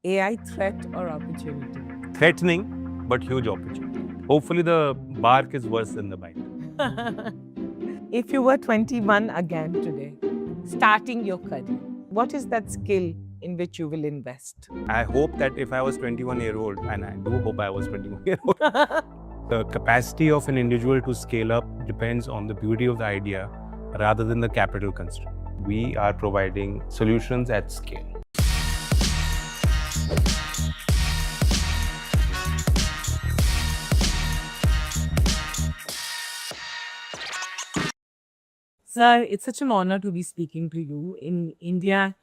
AI threat or opportunity? Threatening, but huge opportunity. Hopefully, the bark is worse than the bite. If you were 21 again today, starting your career, what is that skill in which you will invest? I hope that if I was 21-year-old, and I do hope I was 21-year-old, the capacity of an individual to scale up depends on the beauty of the idea rather than the capital constraint. We are providing solutions at scale. Sir, it's such an honor to be speaking to you. In India,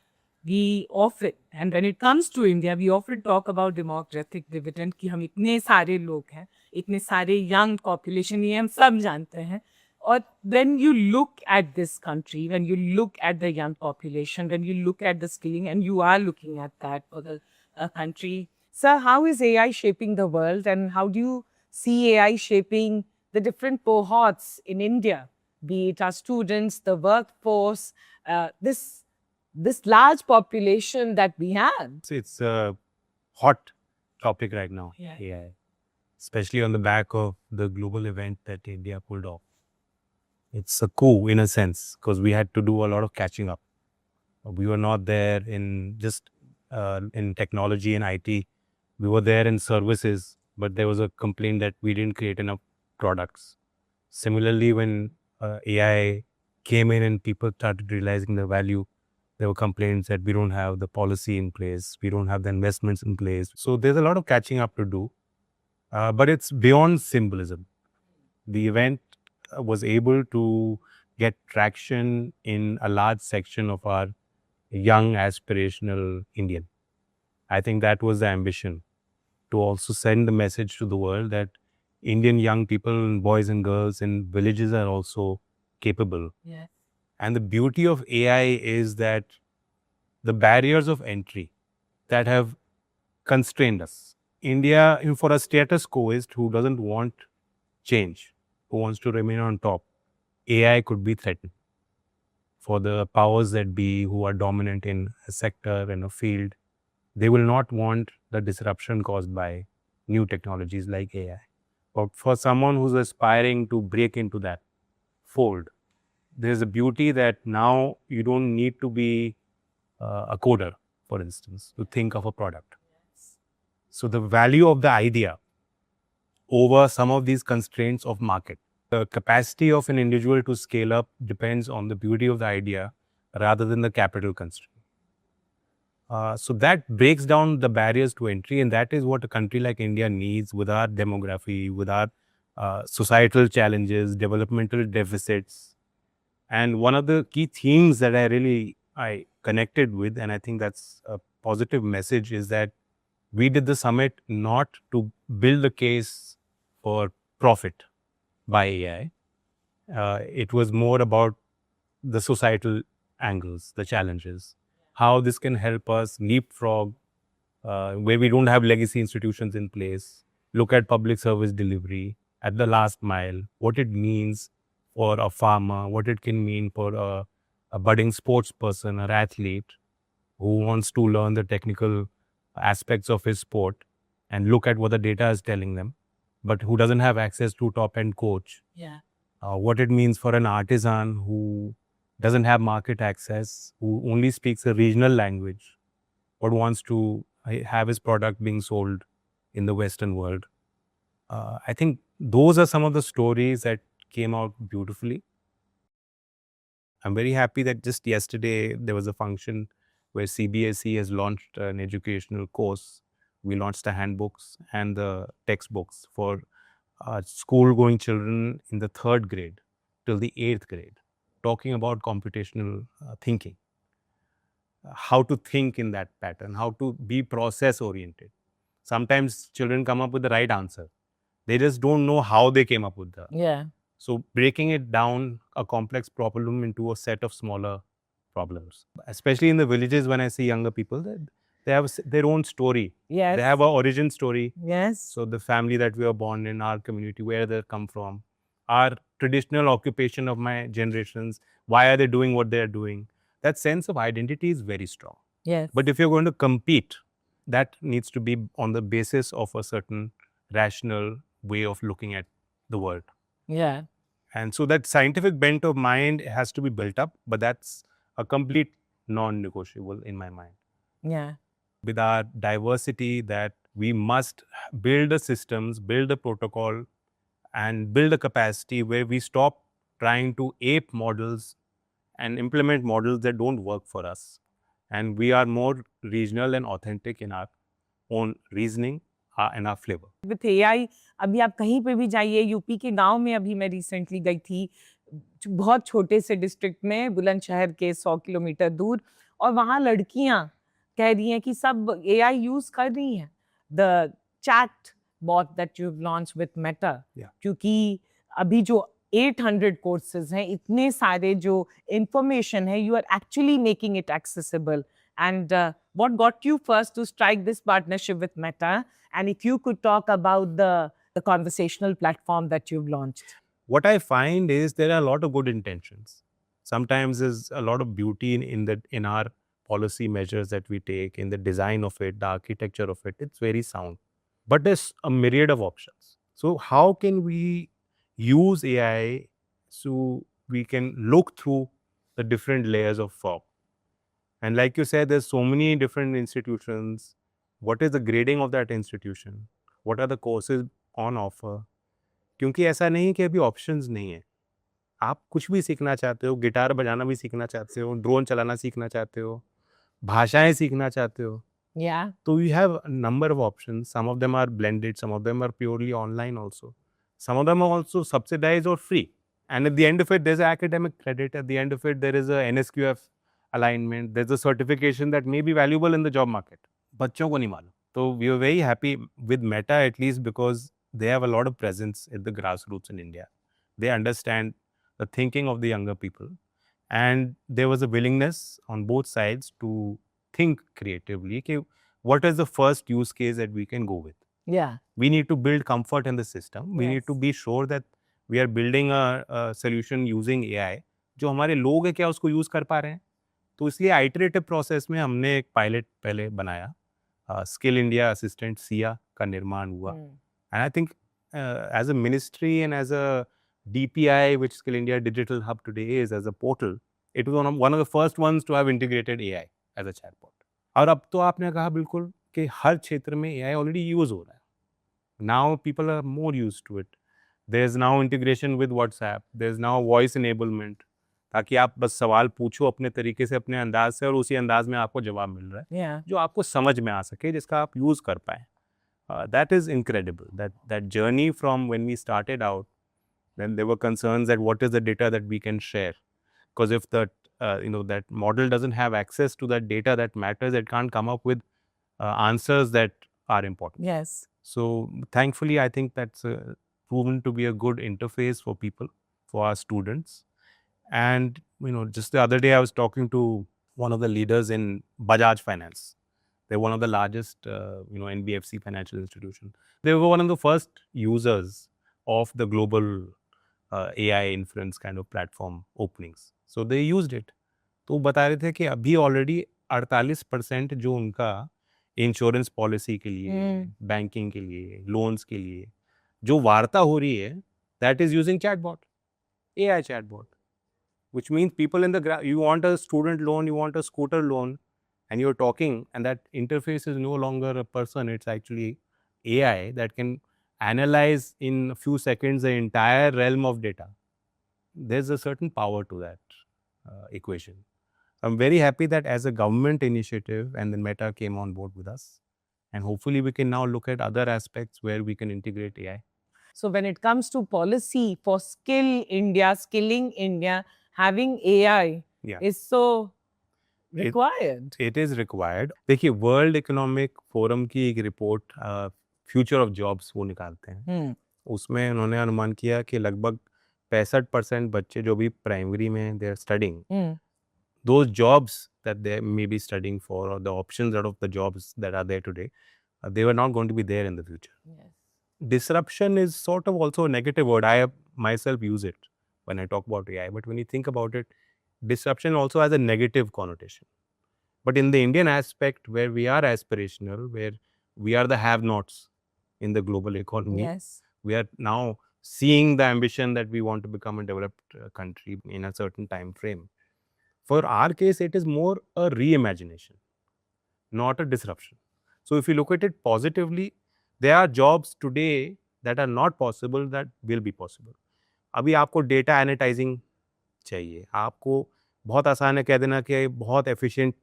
we often, and when it comes to India, we often talk about demographic dividend कि हम इतने सारे लोग हैं, इतने सारे young population, ये हम सब जानते हैं. और when you look at this country, when you look at the young population, when you look at the skilling, and you are looking at that for the country, sir, how is AI shaping the world, and how do you see AI shaping the different cohorts in India? Be it our students, the workforce, this large population that we have. It's a hot topic right now, Yeah. AI, especially on the back of the global event that India pulled off. It's a coup in a sense because we had to do a lot of catching up. We were not there in just in technology and IT. We were there in services, but there was a complaint that we didn't create enough products. Similarly, when AI came in and people started realizing the value, there were complaints that we don't have the policy in place, we don't have the investments in place. So there's a lot of catching up to do, but it's beyond symbolism. The event was able to get traction in a large section of our young aspirational Indian. I think that was the ambition, to also send the message to the world that Indian young people, boys and girls in villages are also capable. Yes. And the beauty of AI is that the barriers of entry that have constrained us. India, for a status quoist who doesn't want change, who wants to remain on top, AI could be threatened. For the powers that be who are dominant in a sector and a field, they will not want the disruption caused by new technologies like AI. But for someone who's aspiring to break into that fold, there's a beauty that now you don't need to be a coder, for instance, to think of a product. So the value of the idea over some of these constraints of market. The capacity of an individual to scale up depends on the beauty of the idea rather than the capital constraint. So that breaks down the barriers to entry, and that is what a country like India needs with our demography, with our societal challenges, developmental deficits. And one of the key themes that I connected with, and I think that's a positive message, is that we did the summit not to build the case for profit by AI. It was more about the societal angles, the challenges, how this can help us leapfrog where we don't have legacy institutions in place, look at public service delivery at the last mile, what it means for a farmer, what it can mean for a budding sports person or athlete who wants to learn the technical aspects of his sport and look at what the data is telling them, but who doesn't have access to top-end coach. Yeah. What it means for an artisan who doesn't have market access, who only speaks a regional language, but wants to have his product being sold in the Western world. I think those are some of the stories that came out beautifully. I'm very happy that just yesterday there was a function where CBSE has launched an educational course. We launched the handbooks and the textbooks for school-going children in the 3rd grade till the 8th grade, talking about computational thinking, how to think in that pattern, how to be process-oriented. Sometimes children come up with the right answer. They just don't know how they came up with the. Yeah. So breaking it down, a complex problem, into a set of smaller problems. Especially in the villages, when I see younger people, they have their own story. Yes. They have an origin story. Yes. So the family that we were born in, our community, where they come from, our traditional occupation of my generations, why are they doing what they are doing? That sense of identity is very strong. Yes. But if you're going to compete that needs to be on the basis of a certain rational way of looking at the world. Yeah. And so that scientific bent of mind has to be built up, but that's a complete non-negotiable in my mind. Yeah. With our diversity, that we must build the systems, build the protocol, and build a capacity where we stop trying to ape models and implement models that don't work for us. And we are more regional and authentic in our own reasoning and our flavor. With AI अभी आप कहीं पे भी जाइए, UP के गांव में अभी मैं रिसेंटली गई थी, बहुत छोटे से डिस्ट्रिक्ट में, बुलंदशहर के 100 किलोमीटर दूर, और वहाँ लड़कियाँ कह रही हैं कि सब एआई यूज कर रही हैं, the chat bought that you have launch with Meta, Yeah. क्योंकि अभी जो 800 कोर्सेज हैं, इतने सारे जो इंफॉर्मेशन है, you are actually making it accessible. And what got you first to strike this partnership with Meta? And if you could talk about the conversational platform that you've launched. What I find is there are a lot of good intentions. Sometimes there's a lot of beauty in our policy measures that we take, in the design of it, the architecture of it. It's very sound. But there's a myriad of options. So how can we use AI so we can look through the different layers of fog? And like you said, there's so many different institutions. What is the grading of that institution? What are the courses on offer? क्योंकि ऐसा नहीं कि अभी options नहीं है. आप कुछ भी सीखना चाहते हो, गिटार बजाना भी सीखना चाहते हो, ड्रोन चलाना सीखना चाहते हो, भाषाएं सीखना चाहते हो, Yeah. तो you have a number of options. Some of them are blended, some of them are purely online also. Some of them are also subsidized or free. And at the end of it, there's an academic credit. At the end of it, there is a NSQF alignment. There's a certification that may be valuable in the job market. बच्चों को नहीं मालूम. So we were very happy with Meta, at least because they have a lot of presence at the grassroots in India. They understand the thinking of the younger people. And there was a willingness on both sides to think creatively. Okay, what is the first use case that we can go with? Yeah. We need to build comfort in the system. We need to Yes. be sure that we are building a solution using AI. जो हमारे लोग हैं क्या उसको use कर पा रहे हैं. तो इसलिए आइटरेटिव प्रोसेस में हमने एक पायलट पहले बनाया. स्किल इंडिया असिस्टेंट सिया का निर्माण हुआ. And I think as a ministry and as a DPI, which Skill India Digital Hub today is, as a portal, it was one of the first ones to have integrated AI as a chatbot. और अब तो आपने कहा बिल्कुल कि हर क्षेत्र में AI already use हो रहा है. Now people are more used to it. There's now integration with WhatsApp. There's now voice enablement. ताकि आप बस सवाल पूछो अपने तरीके से, अपने अंदाज से, और उसी अंदाज में आपको जवाब मिल रहा है Yeah. जो आपको समझ में आ सके, जिसका आप यूज कर पाए. That is incredible. That journey from when we started out, then there were concerns that what is the data that we can share, because if that that model doesn't have access to that data that matters, it can't come up with answers that are important. Yes. So thankfully, I think that's proven to be a good interface for people, for our students. And just the other day, I was talking to one of the leaders in Bajaj Finance. They're one of the largest, NBFC financial institution. They were one of the first users of the global AI inference kind of platform openings. So they used it. तो बता रहे थे कि अभी already 48% जो उनका insurance policy के लिए, बैंकिंग के लिए, लोन्स के लिए जो वार्ता हो रही है, that is using chatbot, AI chatbot, which means people in the you want a student loan, you want a scooter loan, and you're talking, and that interface is no longer a person, it's actually AI that can analyze in a few seconds the entire realm of data. There's a certain power to that equation. I'm very happy that as a government initiative, and then Meta came on board with us, and hopefully we can now look at other aspects where we can integrate AI. So when it comes to policy for skilling India, having AI Yeah. is so required. It is required. देखिए, world economic forum की एक report future of jobs वो निकालते हैं. उसमें उन्होंने अनुमान किया कि लगभग 65% बच्चे जो भी प्राइमरी में they are studying, those jobs that they may be studying for, or the options out of the jobs that are there today, they were not going to be there in the future. Yes. Disruption is sort of also a negative word. I myself use it when I talk about AI, but when you think about it, disruption also has a negative connotation. But in the Indian aspect, where we are aspirational, where we are the have-nots in the global economy, Yes. we are now seeing the ambition that we want to become a developed country in a certain time frame. For our case, it is more a reimagination, not a disruption. So if you look at it positively, there are jobs today that are not possible that will be possible. अभी आपको data एनाटाइजिंग चाहिए, आपको बहुत आसान है कह देना कि बहुत एफिशिएंट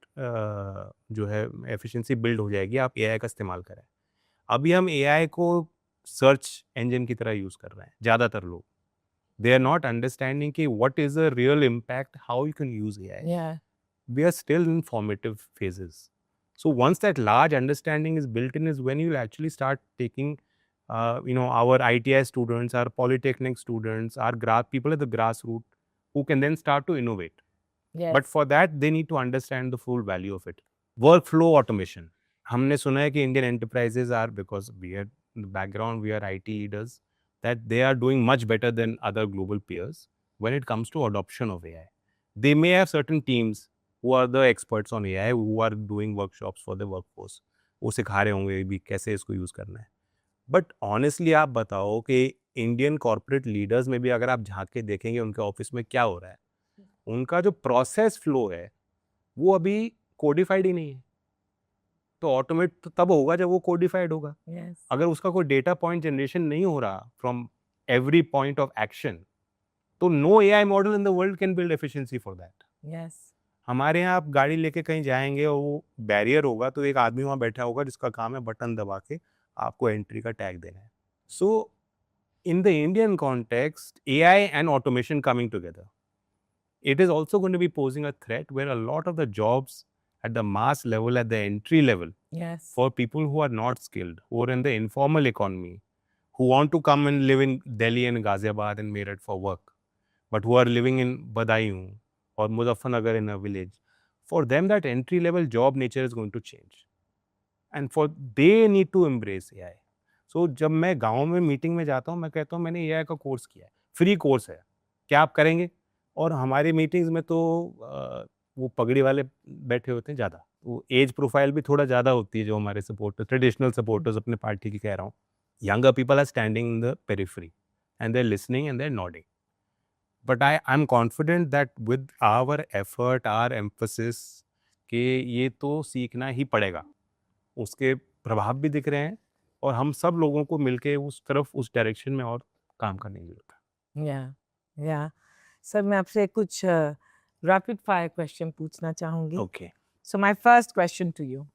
जो है एफिशिएंसी बिल्ड हो जाएगी, आप एआई का इस्तेमाल करें। अभी हम एआई को सर्च इंजन की तरह यूज़ कर रहे हैं, ज़्यादातर लोग। They are not understanding कि what is the real impact, how you can use AI. Yeah. We are still in formative phases. So once that large understanding is built in is when you actually start taking, our ITI students, our polytechnic students, our people at the grassroots who can then start to innovate. Yes. But for that, they need to understand the full value of it. Workflow automation. हमने सुना है कि Indian enterprises are, because we are in the background, we are IT leaders, that they are doing much better than other global peers when it comes to adoption of AI. They may have certain teams who are the experts on AI, who are doing workshops for the workforce. वो सिखा रहे होंगे भी कैसे इसको use करना है. But honestly आप बताओ कि इंडियन कॉर्पोरेट लीडर्स में भी अगर आप झांक के देखेंगे उनके ऑफिस में क्या हो रहा है, उनका जो प्रोसेस फ्लो है वो अभी कोडिफाइड ही नहीं है. तो ऑटोमेट तो तब होगा जब वो कोडिफाइड होगा. Yes. अगर उसका कोई डेटा पॉइंट जनरेशन नहीं हो रहा from every point of action, तो no AI model in the world can build efficiency for that. Yes. हमारे यहाँ आप गाड़ी लेके कहीं जाएंगे और वो बैरियर होगा तो एक आदमी वहाँ बैठा होगा जिसका काम है बटन दबा के आपको एंट्री का टैग देना है. सो in the Indian context, AI and automation coming together, it is also going to be posing a threat where a lot of the jobs at the mass level, at the entry level, Yes. for people who are not skilled, who are in the informal economy, who want to come and live in Delhi and Ghaziabad and Meerut for work, but who are living in Badaयूं or Muzaffarnagar in a village, for them that entry level job nature is going to change. And for they need to embrace AI. सो जब मैं गाँव में meeting में जाता हूँ, मैं कहता हूँ मैंने एआई का कोर्स किया है, फ्री कोर्स है, क्या आप करेंगे? और हमारी मीटिंग्स में तो वो पगड़ी वाले बैठे होते हैं ज़्यादा, वो एज प्रोफाइल भी थोड़ा ज़्यादा होती है जो हमारे सपोर्टर, ट्रेडिशनल सपोर्टर्स अपने पार्टी की कह रहा हूँ. Younger people are standing in the periphery and they are listening and they are nodding. But I am confident that with our effort, our emphasis कि ये तो सीखना ही पड़ेगा, उसके प्रभाव भी दिख रहे हैं और हम सब लोगों को मिलके उस तरफ, उस डायरेक्शन में और काम करने की जरूरत है. Yeah. Yeah. सर मैं आपसे कुछ रैपिड फायर क्वेश्चन पूछना चाहूंगी. Okay. So my first question to you,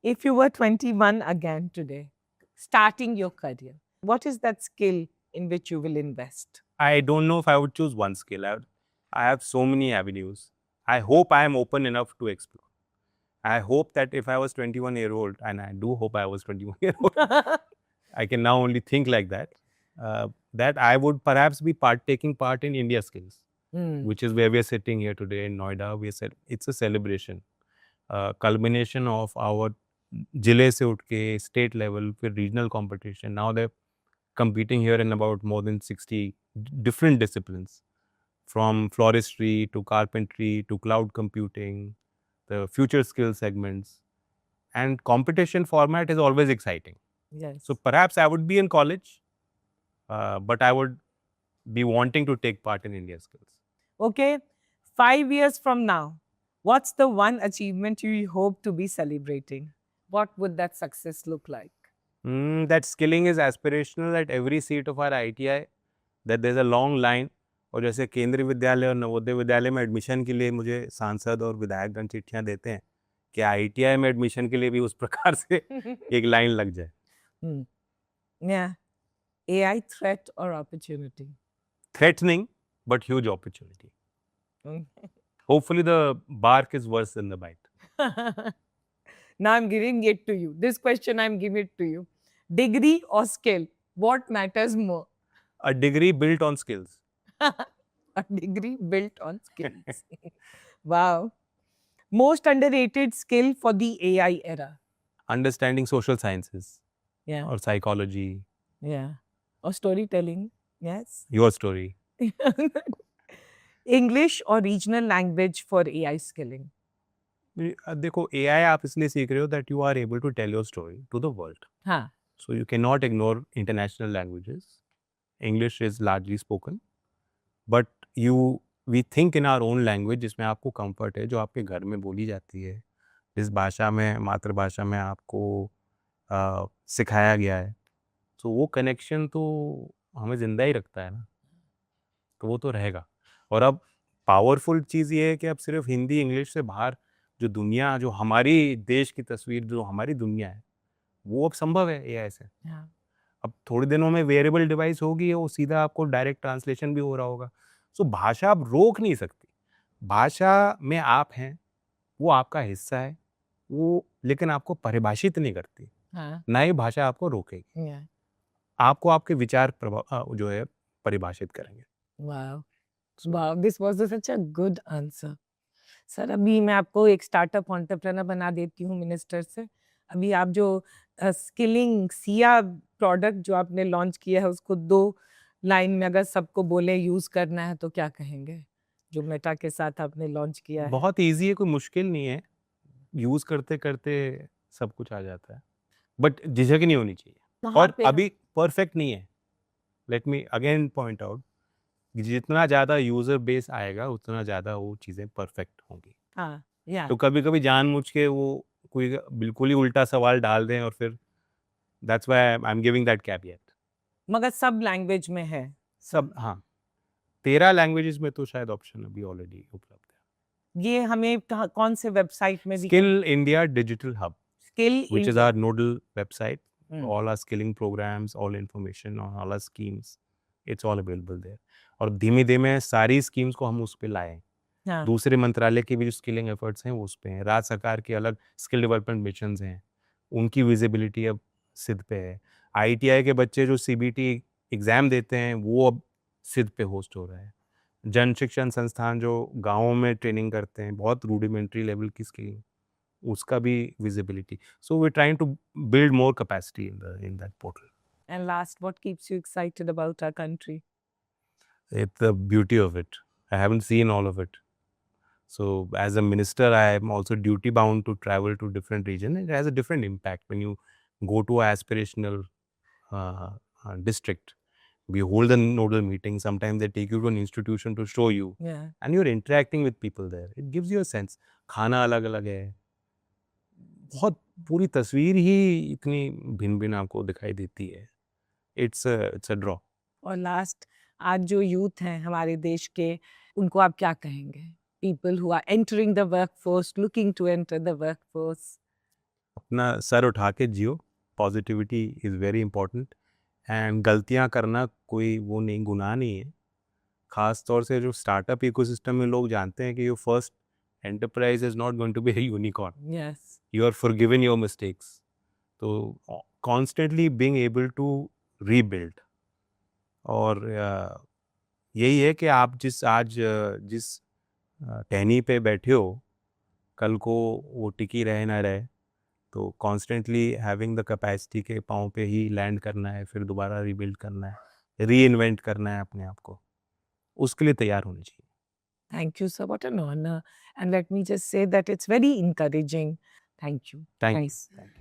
if you were 21 again today, starting your career, what is that skill in which you will invest? I don't know if I would choose one skill. I have so many avenues. I hope I am open enough to explore. I hope that if I was 21-year-old, and I do hope I was 21-year-old, I can now only think like that, that I would perhaps be taking part in India Skills, which is where we are sitting here today in Noida. It's a celebration, culmination of our जिले से उठ के state level, फिर regional competition. Now they're competing here in about more than 60 different disciplines, from floristry to carpentry to cloud computing, the future skill segments, and competition format is always exciting. Yes. So perhaps I would be in college, but I would be wanting to take part in India Skills. Okay, 5 years from now, what's the one achievement you hope to be celebrating? What would that success look like? That skilling is aspirational at every seat of our ITI, that there's a long line. और जैसे केंद्रीय विद्यालय और नवोदय विद्यालय में admission के लिए मुझे सांसद और विधायकगण चिट्ठियां देते हैं कि ITI में एडमिशन के लिए भी उस प्रकार से एक लाइन लग जाए. Yeah. AI threat or opportunity? Threatening, but huge opportunity. Hopefully the bark is worse than the bite. Now I'm giving it to you. This question I'm giving it to you. Degree or skill? What matters more? A degree built on skills. A degree built on skills. Wow. Most underrated skill for the AI era? Understanding social sciences Yeah. or psychology. Yeah. Or storytelling? Yes. Your story. English or regional language for AI skilling? देखो AI आप इसलिए सीख रहे हो that you are able to tell your story to the world. हाँ So you cannot ignore international languages. English is largely spoken, but we think in our own language जिसमें आपको comfort है, जो आपके घर में बोली जाती है, जिस भाषा में, मातृभाषा में आपको सिखाया गया है, तो वो कनेक्शन तो हमें जिंदा ही रखता है ना, तो वो तो रहेगा. और अब पावरफुल चीज़ ये है कि अब सिर्फ हिंदी इंग्लिश से बाहर जो दुनिया, जो हमारी देश की तस्वीर, जो हमारी दुनिया है, वो अब संभव है AI से. हाँ अब थोड़े दिनों में वेयरेबल डिवाइस होगी, वो सीधा आपको डायरेक्ट ट्रांसलेशन भी हो रहा होगा. सो भाषा आप रोक नहीं सकती. भाषा में आप हैं, वो आपका हिस्सा है, वो लेकिन आपको परिभाषित नहीं करती. हाँ ना ही भाषा आपको रोकेगी. yeah. आपको आपके विचार जो है परिभाषित करेंगे. Wow. Wow, this was such a good answer. Sir अभी मैं आपको एक स्टार्टअप एंटरप्रेन्योर बना देती हूँ मिनिस्टर से. अभी आप जो स्किलिंग सिया प्रोडक्ट जो आपने लॉन्च किया है उसको 2 लाइन में अगर सबको बोले यूज करना है तो क्या कहेंगे? जो मेटा के साथ आपने लॉन्च किया है. बहुत ईजी है, कोई मुश्किल नहीं है. यूज करते करते सब कुछ आ जाता है, बट झिझक नहीं होनी चाहिए. कहाँ और पे? अभी परफेक्ट नहीं है. Let me again point out, जितना ज़्यादा यूज़र बेस आएगा उतना ज़्यादा वो चीज़ें परफेक्ट होंगी. हाँ या तो कभी-कभी जानबूझ के वो कोई बिल्कुल ही उल्टा सवाल डाल दें और फिर that's why I am giving that caveat. मगर सब लैंग्वेज में है. सब हाँ, 13 लैंग्वेजेस में तो शायद ऑप्शन अभी ऑलरेडी उपलब्ध है. ये हमें कौन से वेबसाइट में skill India digital hub, skill which is our nodal website. Hmm. All our skilling programs, all information on all our schemes, it's all available there. और धीमे धीमे सारी स्कीम्स को हम उस पे लाए. हाँ दूसरे मंत्रालय की भी जो स्किलिंग एफर्ट्स हैं वो उस पे हैं. राज्य सरकार के अलग स्किल डेवलपमेंट मिशन हैं, उनकी विजिबिलिटी अब सिद्ध पे है. ITI के बच्चे जो CBT एग्जाम देते हैं वो अब सिद्ध पे होस्ट हो रहा है. जन शिक्षण संस्थान जो गाँवों में ट्रेनिंग करते हैं, बहुत रूडिमेंट्री लेवल की स्किलिंग, उसका भी visibility. So we trying to build more capacity in that portal. and last what keeps you excited about our country? It's the beauty of it. I haven't seen all of it. So as a minister, I am also duty bound to travel to different regions. It has a different impact when you go to an aspirational district. We hold a nodal meeting. Sometimes they take you to an institution to show you, Yeah. and you're interacting with people there. It gives you a sense. खाना अलग अलग है, बहुत पूरी तस्वीर ही इतनी भिन्न भिन्न आपको दिखाई देती है. It's a draw. और लास्ट आज जो यूथ हैं हमारे देश के उनको आप क्या कहेंगे? People who are entering the workforce, looking to enter the workforce. अपना सर उठा के जियो. Positivity is very important. And गलतियां करना कोई वो नहीं, गुनाह नहीं है. खास तौर से जो स्टार्टअप इकोसिस्टम में लोग जानते हैं कि your first enterprise is not going to be unicorn. Yes. You are forgiven your mistakes. तो constantly being able to rebuild. और यही है कि आप जिस टहनी पे बैठे हो, कल को वो टिकी रहे ना रहे, तो कॉन्स्टेंटली हैविंग द कैपेसिटी के पाँव पे ही लैंड करना है, फिर दोबारा रीबिल्ड करना है, रीइन्वेंट करना है अपने आप को. उसके लिए तैयार होनी चाहिए. Thank you, sir. What an honor. And let me just say that it's very encouraging. Thank you. Thank you. Nice. Thank you.